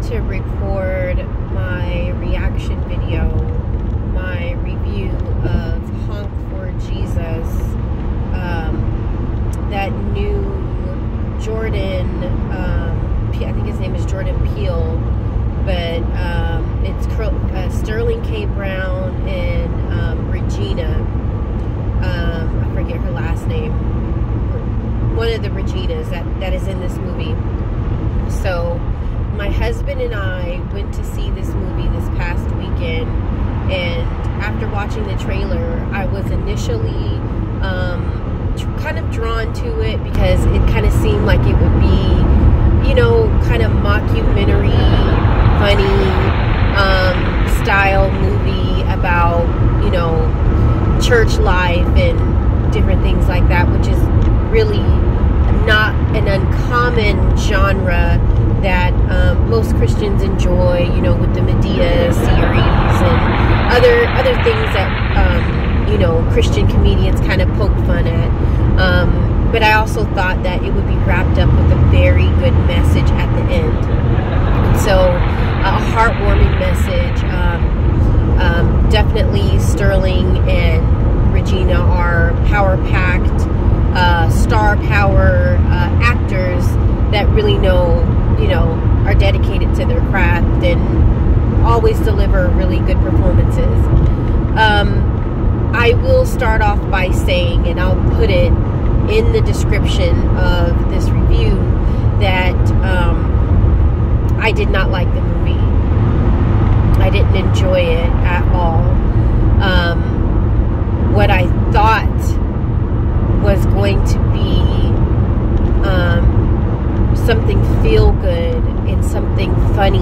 to record my reaction video, my review of Honk for Jesus, that new Jordan, I think his name is Jordan Peele, but it's Sterling K. Brown and Regina, I forget her last name, one of the Reginas that is in this movie. So my husband and I went to see this movie this past weekend, and after watching the trailer, I was initially kind of drawn to it because it kind of seemed like it would be, you know, kind of mockumentary, funny style movie about, you know, church life and different things like that, which is really not an uncommon genre that most Christians enjoy, you know, with the Medea series and other things that you know, Christian comedians kind of poke fun at. But I also thought that it would be wrapped up with a very good message at the end. And so a heartwarming message. Definitely Sterling and Regina are power-packed, star power actors that really know, you know, are dedicated to their craft and always deliver really good performances. I will start off by saying, and I'll put it in the description of this review, that I did not like the movie. I didn't enjoy it at all. What I thought was going to be something feel good and something funny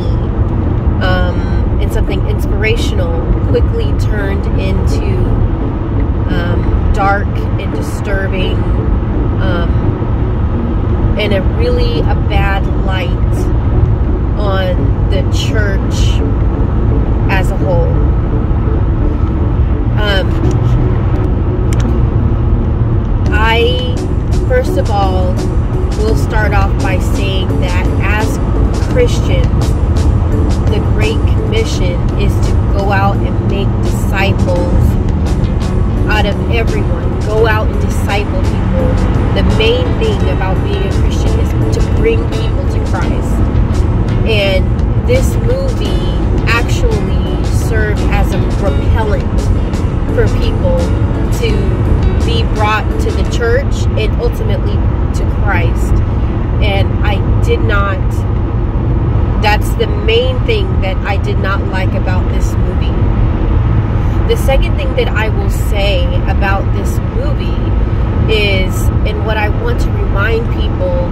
and something inspirational quickly turned into dark and disturbing and a bad light on the church as a whole. I first of all will start off by saying that as Christians, the Great Commission is to go out and make disciples out of everyone. Go out and disciple people. The main thing about being a Christian is to bring people to Christ. And this movie actually served as a propellant for people to be brought to the church and ultimately to Christ. And I did not, that's the main thing that I did not like about this movie. The second thing that I will say about this movie is, and what I want to remind people,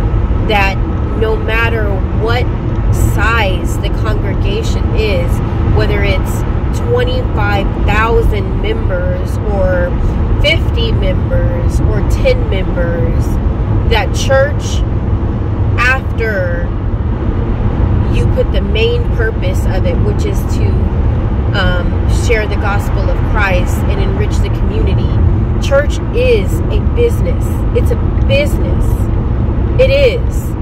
that no matter what size the congregation is, whether it's 25,000 members or 50 members or 10 members, that church, after you put the main purpose of it, which is to share the gospel of Christ and enrich the community, church is a business. It's a business. It is.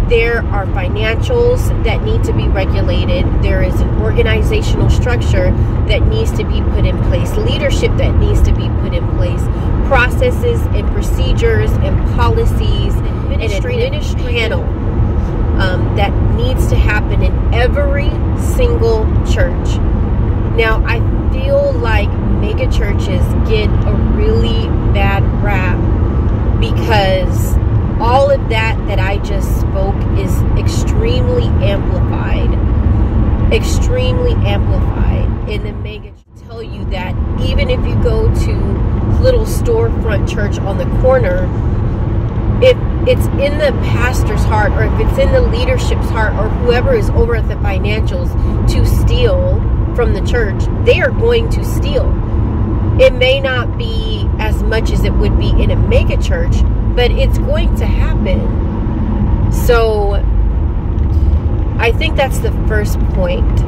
There are financials that need to be regulated. There is an organizational structure that needs to be put in place, leadership that needs to be put in place, processes and procedures and policies, and an administrative panel that needs to happen in every single church. Now, I feel like mega churches get a really bad rap because all of that I just spoke is extremely amplified in the mega. Tell you that even if you go to little storefront church on the corner, if it's in the pastor's heart, or if it's in the leadership's heart, or whoever is over at the financials to steal from the church, they are going to steal. It may not be as much as it would be in a mega church, but it's going to happen. So I think that's the first point,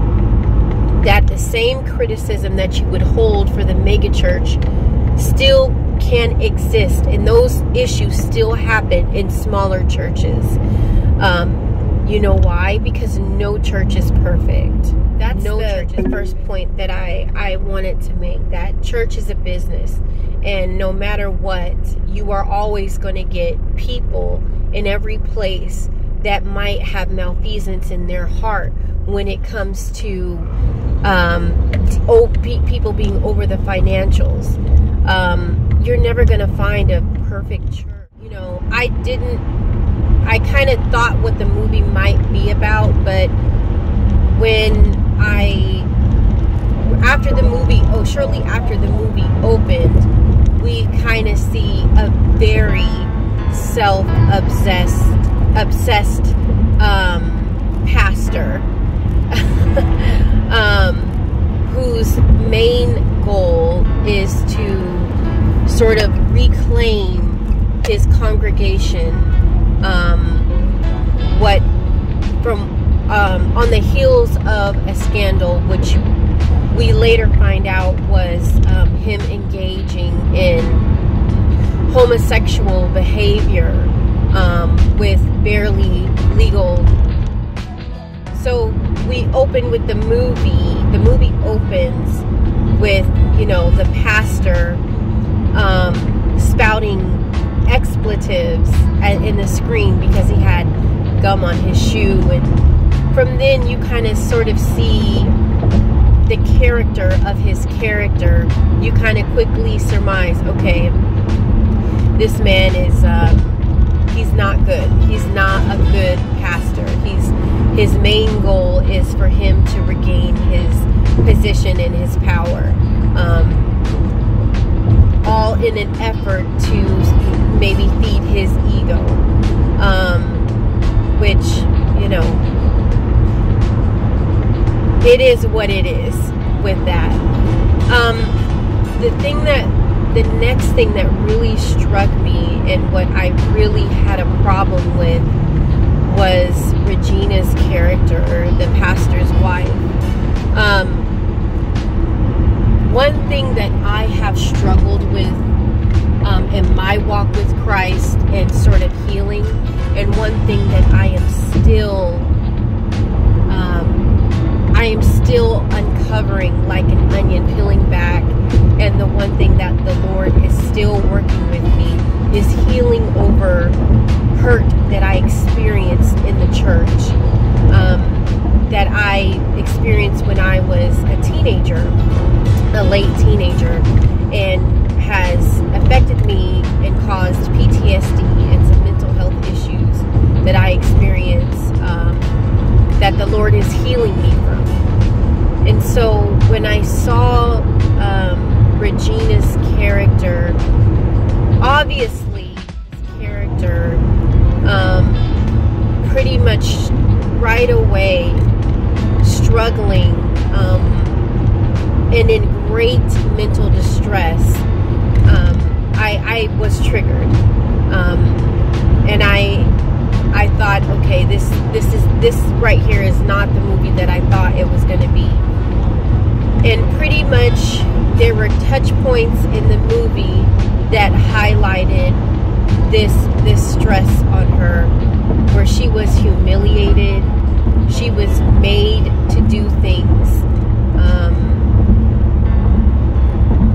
that the same criticism that you would hold for the mega church still can exist, and those issues still happen in smaller churches. You know why? Because no church is perfect. That's the first point that I wanted to make, that church is a business. And no matter what, you are always going to get people in every place that might have malfeasance in their heart when it comes to people being over the financials. You're never going to find a perfect church. You know, I kind of thought what the movie might be about, but when shortly after the movie opened, we kind of see a very self-obsessed pastor whose main goal is to sort of reclaim his congregation, on the heels of a scandal, which we later find out was him engaging in homosexual behavior with barely legal. So we open with the movie. The movie opens with, you know, the pastor spouting expletives in the screen because he had gum on his shoe, and from then you kind of sort of see the character of his character. You kind of quickly surmise, okay, this man is he's not good. He's not a good pastor. His main goal is for him to regain his position and his power, all in an effort to maybe feed his ego, which, you know, it is what it is with that. The next thing that really struck me and what I really had a problem with was Regina's character, the pastor's wife. One thing that I have struggled with in my walk with Christ and sort of healing, and one thing that I am still uncovering like an onion, peeling back, and the one thing that the Lord is still working with me is healing over hurt that I experienced in the church, that I experienced when I was a teenager, a late teenager, and has affected me and caused PTSD and some mental health issues that I experience, that the Lord is healing me from. And so when I saw Regina's character, obviously his character pretty much right away struggling and in great mental distress, I was triggered, and I thought, okay, this right here is not the movie that I thought it was going to be. And pretty much there were touch points in the movie that highlighted this stress on her, where she was humiliated, she was made to do things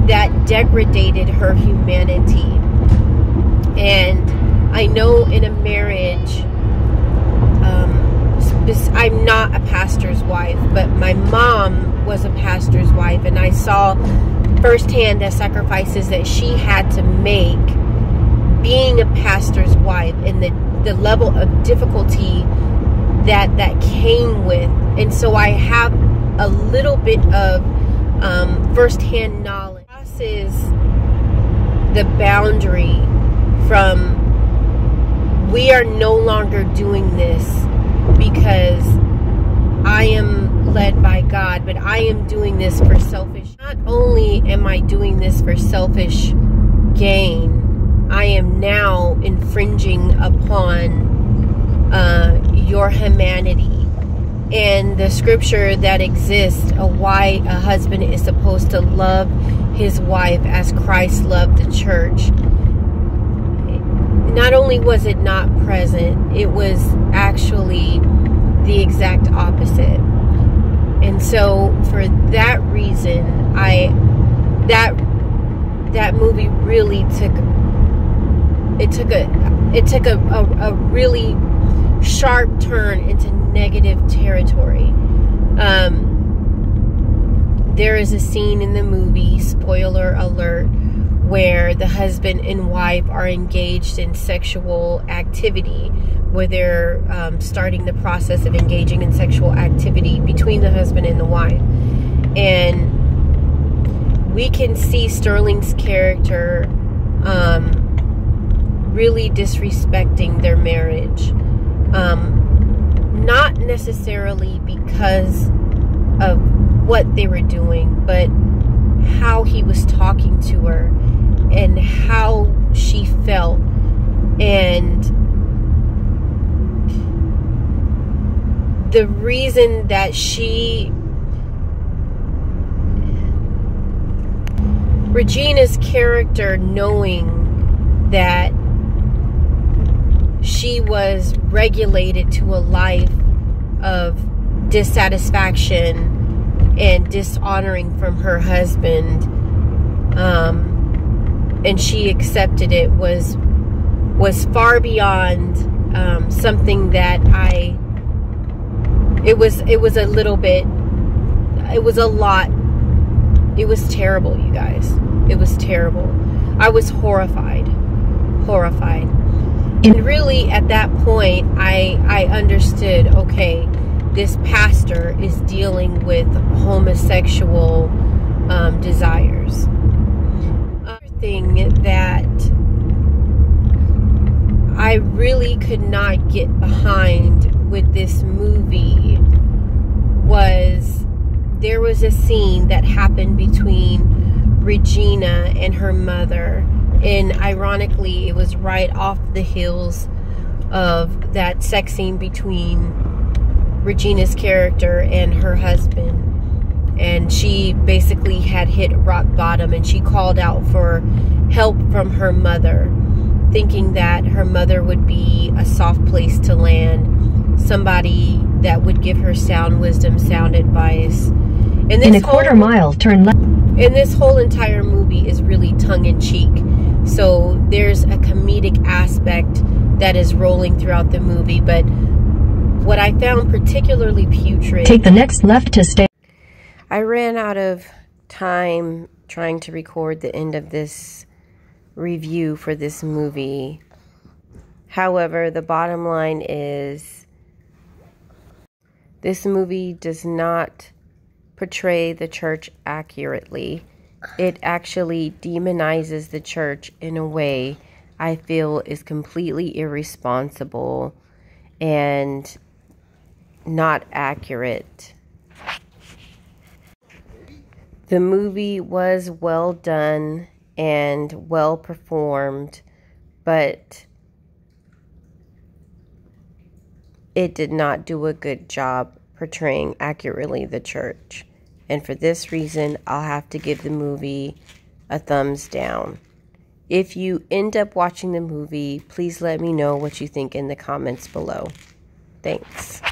that degraded her humanity. And I know in a marriage, I'm not a pastor's wife, but my mom was a pastor's wife, and I saw firsthand the sacrifices that she had to make being a pastor's wife, and the level of difficulty that came with. And so I have a little bit of firsthand knowledge. Crosses the boundary from, we are no longer doing this because I am led by God, but I am doing this for selfish. Not only am I doing this for selfish gain, I am now infringing upon your humanity. And the scripture that exists, a husband is supposed to love his wife as Christ loved the church. Not only was it not present, it was actually the exact opposite. And so for that reason, that movie really took a really sharp turn into negative territory. There is a scene in the movie, spoiler alert, where the husband and wife are engaged in sexual activity, where they're starting the process of engaging in sexual activity between the husband and the wife. And we can see Sterling's character really disrespecting their marriage. Not necessarily because of what they were doing, but how he was talking to her and how she felt. And the reason that Regina's character, knowing that she was regulated to a life of dissatisfaction and dishonoring from her husband, and she accepted it, was far beyond something that it was a lot. It was terrible, you guys. It was terrible. I was horrified. And really, at that point, I understood, okay, this pastor is dealing with homosexual desires. Another thing that I really could not get behind with this movie was there was a scene that happened between Regina and her mother. And ironically, it was right off the heels of that sex scene between Regina's character and her husband. And she basically had hit rock bottom, and she called out for help from her mother, thinking that her mother would be a soft place to land, somebody that would give her sound wisdom, sound advice. And this in a quarter mile, turn left. And this whole entire movie is really tongue-in-cheek. So there's a comedic aspect that is rolling throughout the movie. But what I found particularly putrid... Take the next left to stay. I ran out of time trying to record the end of this review for this movie. However, the bottom line is this movie does not portray the church accurately. It actually demonizes the church in a way I feel is completely irresponsible and not accurate. The movie was well done and well performed, but it did not do a good job portraying accurately the church. And for this reason, I'll have to give the movie a thumbs down. If you end up watching the movie, please let me know what you think in the comments below. Thanks.